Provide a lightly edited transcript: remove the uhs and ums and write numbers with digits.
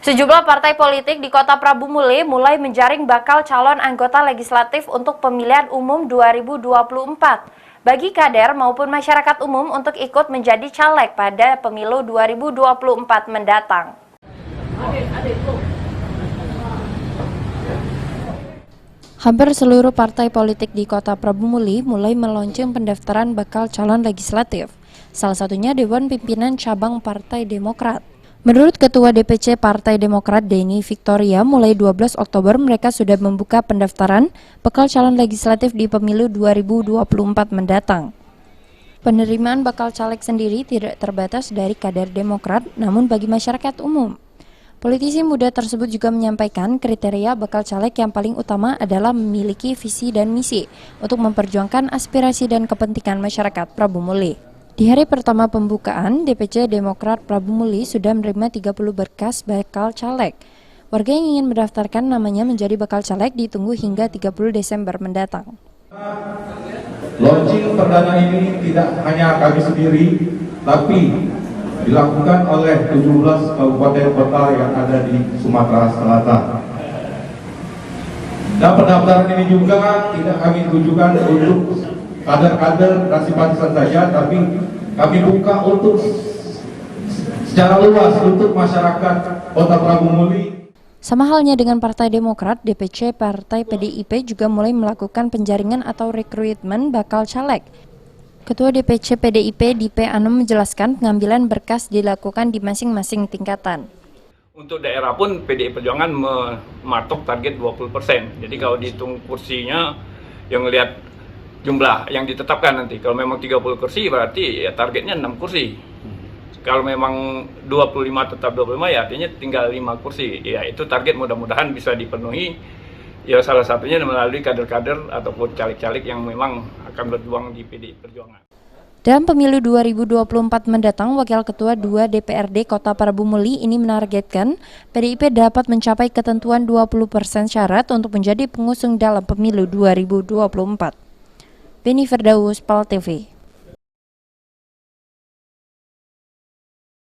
Sejumlah partai politik di Kota Prabu Muli mulai menjaring bakal calon anggota legislatif untuk pemilihan umum 2024 bagi kader maupun masyarakat umum untuk ikut menjadi caleg pada pemilu 2024 mendatang. Hampir seluruh partai politik di Kota Prabu Muli mulai meluncurkan pendaftaran bakal calon legislatif, salah satunya Dewan Pimpinan Cabang Partai Demokrat. Menurut Ketua DPC Partai Demokrat Denny Victoria, mulai 12 Oktober mereka sudah membuka pendaftaran bakal calon legislatif di pemilu 2024 mendatang. Penerimaan bakal caleg sendiri tidak terbatas dari kader Demokrat, namun bagi masyarakat umum. Politisi muda tersebut juga menyampaikan kriteria bakal caleg yang paling utama adalah memiliki visi dan misi untuk memperjuangkan aspirasi dan kepentingan masyarakat Prabu Muli. Di hari pertama pembukaan, DPC Demokrat Prabu Muli sudah menerima 30 berkas bakal caleg. Warga yang ingin mendaftarkan namanya menjadi bakal caleg ditunggu hingga 30 Desember mendatang. Launching perdana ini tidak hanya kami sendiri, tapi dilakukan oleh 17 kabupaten kota yang ada di Sumatera Selatan. Dan pendaftaran ini juga tidak kami tujukan untuk kader-kader dan simpatisan saja, tapi kami buka untuk secara luas untuk masyarakat Kota Prabu Muli. Sama halnya dengan Partai Demokrat, DPC Partai PDIP juga mulai melakukan penjaringan atau rekrutmen bakal caleg. Ketua DPC PDIP Dipe Anom menjelaskan pengambilan berkas dilakukan di masing-masing tingkatan. Untuk daerah pun PDI Perjuangan mematok target 20%. Jadi kalau dihitung kursinya yang lihat jumlah yang ditetapkan nanti. Kalau memang 30 kursi berarti ya targetnya 6 kursi. Kalau memang 25 tetap 25 ya artinya tinggal 5 kursi. Ya itu target mudah-mudahan bisa dipenuhi. Ya salah satunya melalui kader-kader ataupun caleg-caleg yang memang akan berjuang di PDI Perjuangan. Dalam pemilu 2024 mendatang, Wakil Ketua 2 DPRD Kota Prabu Muli ini menargetkan PDIP dapat mencapai ketentuan 20% syarat untuk menjadi pengusung dalam pemilu 2024. Beni Firdaus, PAL TV.